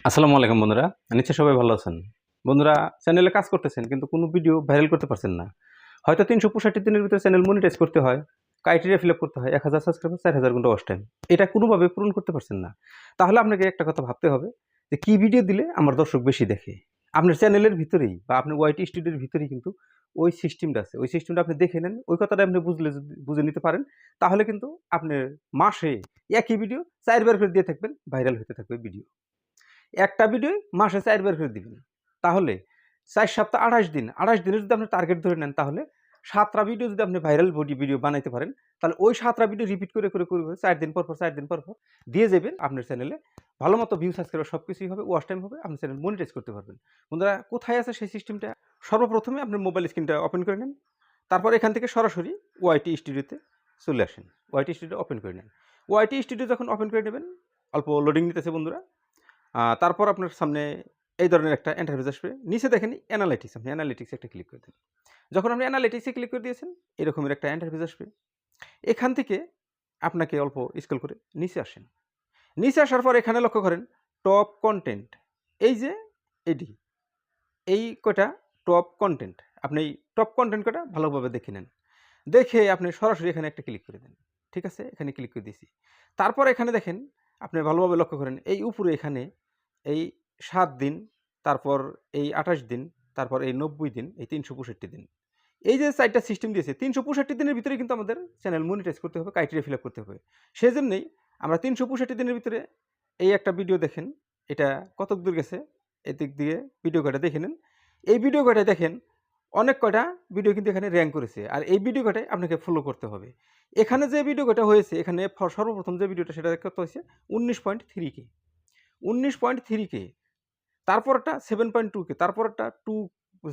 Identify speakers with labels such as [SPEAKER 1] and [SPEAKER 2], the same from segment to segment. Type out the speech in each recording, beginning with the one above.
[SPEAKER 1] আসসালামু আলাইকুম বন্ধুরা। নিশ্চয়ই সবাই ভালো আছেন। বন্ধুরা, চ্যানেলে কাজ করতেছেন কিন্তু কোনো ভিডিও ভাইরাল করতে পারছেন না। হয়তো ৩৬৫ দিনের ভিতরে চ্যানেল মনিটাইজ করতে হয়, ক্রাইটেরিয়া ফিল আপ করতে হয় ১,০০০ সাবস্ক্রাইবার ৪,০০০ ঘন্টা ওয়াচ টাইম। এটা কোনোভাবে পূরণ করতে পারছেন না। তাহলে আপনাকে একটা কথা ভাবতে হবে যে কী ভিডিও দিলে আমার দর্শক বেশি দেখে। আপনার চ্যানেলের ভিতরেই বা আপনার ওয়াইটি স্টুডিওর ভিতরেই কিন্তু ওই সিস্টেমটা আছে। ওই সিস্টেমটা আপনি দেখে নেন। ওই কথাটা আপনি বুঝে নিতে পারেন, তাহলে কিন্তু আপনার মাসে একই ভিডিও ৪ বার করে দিয়ে থাকবেন, ভাইরাল হতে থাকবে ভিডিও। একটা ভিডিওই মাসে ৪ বার করে দিবেন। তাহলে ৪ সপ্তাহ ২৮ দিন। ২৮ দিনের যদি আপনি টার্গেট ধরে নেন, তাহলে ৭ টা ভিডিও যদি আপনি ভাইরাল ভিডিও বানাইতে পারেন, তাহলে ওই ৭ টা ভিডিও রিপিট করে ৪ দিন পর ৪ দিন পর দিয়ে যাবেন আপনার চ্যানেলে। ভালোমতো ভিউ, সাবস্ক্রাইবার সবকিছুই হবে, ওয়াচ টাইম হবে, আপনার চ্যানেল মনিটাইজ করতে পারবেন। বন্ধুরা, কোথায় আছে সেই সিস্টেমটা? সর্বপ্রথমে আপনার মোবাইল স্ক্রিনটা ওপেন করে নেন। তারপর এখান থেকে সরাসরি ওয়াইটি স্টুডিওতে চলে আসেন। ওয়াইটি স্টুডিও ওপেন করে নেন। ওয়াইটি স্টুডিও যখন ওপেন করে নেবেন, অল্প লোডিং নিতেছে বন্ধুরা। তারপর আপনার সামনে এই ধরনের একটা ইন্টারফেস আসবে। নিচে দেখেন অ্যানালাইটিক্স, আপনি অ্যানালিটিক্সে একটা ক্লিক করে দেন। যখন আপনি অ্যানালিটিক্সে ক্লিক করে দিয়েছেন, এরকমের একটা ইন্টারফেস আসবে। এখান থেকে আপনাকে অল্প স্ক্রল করে নিচে আসেন। নিচে আসার পর এখানে লক্ষ্য করেন টপ কনটেন্ট। এই যে এডি, এই কয়টা টপ কনটেন্ট। আপনি এই টপ কনটেন্ট কয়টা ভালোভাবে দেখে নেন। দেখে আপনি সরাসরি এখানে একটা ক্লিক করে দেন। ঠিক আছে? এখানে ক্লিক করে দিয়েছি। তারপর এখানে দেখেন, আপনি ভালোভাবে লক্ষ্য করেন এই উপরে এখানে এই ৭ দিন, তারপর এই ২৮ দিন, তারপর এই ৯০ দিন, এই ৩৬৫ দিন। এই যে ৪ টা সিস্টেম দিয়েছে, ৩৬৫ দিনের ভিতরে কিন্তু আমাদের চ্যানেল মনিটাইজ করতে হবে, ক্রাইটেরিয়া ফিল আপ করতে হবে। সেজন্যই আমরা ৩৬৫ দিনের ভিতরে এই একটা ভিডিও দেখেন, এটা কতদূর গেছে এদিক দিয়ে ভিডিও কয়টা দেখে নেন। এই ভিডিও কয়টায় দেখেন অনেক কয়টা ভিডিও কিন্তু এখানে র‍্যাংক করেছে। আর এই ভিডিও কয়টায় আপনাকে ফলো করতে হবে। এখানে যে ভিডিও কয়টা হয়েছে, এখানে সর্বপ্রথম যে ভিডিওটা সেটা কত হয়েছে ১৯.3K, ১৯.3K, তারপরেরটা 7.2K, তারপরেরটা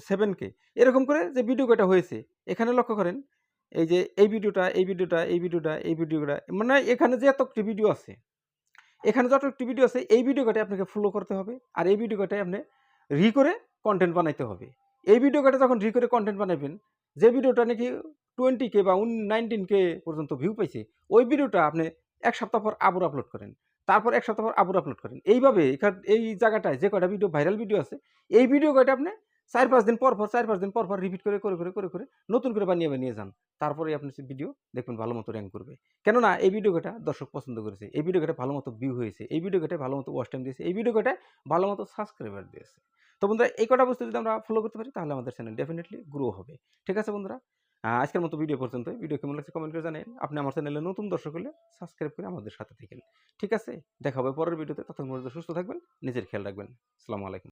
[SPEAKER 1] 7K, এরকম করে যে ভিডিও কয়টা হয়েছে এখানে লক্ষ্য করেন। এই যে এই ভিডিওটা, এই ভিডিওটা, এই ভিডিওটা, এই ভিডিওটা, মানে এখানে যে এতটি ভিডিও আছে, এখানে যতটি ভিডিও আছে এই ভিডিও কয়টায় আপনাকে ফলো করতে হবে। আর এই ভিডিও কয়টায় আপনি করে কনটেন্ট বানাইতে হবে। এই ভিডিও কয়টা যখন করে কনটেন্ট বানাইবেন, যে ভিডিওটা নাকি 20K বা 19K পর্যন্ত ভিউ পাইছে, ওই ভিডিওটা আপনি ১ সপ্তাহ পর আবার আপলোড করেন। তারপর ১ সপ্তাহ পর আবার আপলোড করেন। এইভাবে এই জায়গাটায় যে কয়টা ভিডিও ভাইরাল ভিডিও আছে, এই ভিডিও কয়টা আপনি ৪-৫ দিন পর ৪-৫ দিন পর রিপিট করে নতুন করে বানিয়ে যান। তারপরে আপনার ভিডিও দেখবেন ভালোমতো র‍্যাংক করবে। কেননা এই ভিডিও কয়টা দর্শক পছন্দ করেছে। এই ভিডিও কয়টা ভালোমতো ভিউ হয়েছে। এই ভিডিও কয়টায় ভালোমতো ওয়াচ টাইম দিয়েছে। এই ভিডিও কয়টায় ভালোমতো সাবস্ক্রাইবার দিয়েছে। তো বন্ধুরা, এই কটা বস্তু যদি আমরা ফলো করতে পারি, তাহলে আমাদের চ্যানেল ডেফিনিটলি গ্রো হবে। ঠিক আছে বন্ধুরা? আজকের মতো ভিডিও পর্যন্তই। ভিডিও কেমন লাগছে কমেন্ট করে জানাবেন। আপনি আমার চ্যানেলে নতুন দর্শক হলে সাবস্ক্রাইব করে আমাদের সাথে থাকেন। ঠিক আছে? দেখা হবে পরের ভিডিওতে। ততক্ষণ পর্যন্ত সুস্থ থাকবেন, নিজের খেয়াল রাখবেন। আসসালামু আলাইকুম।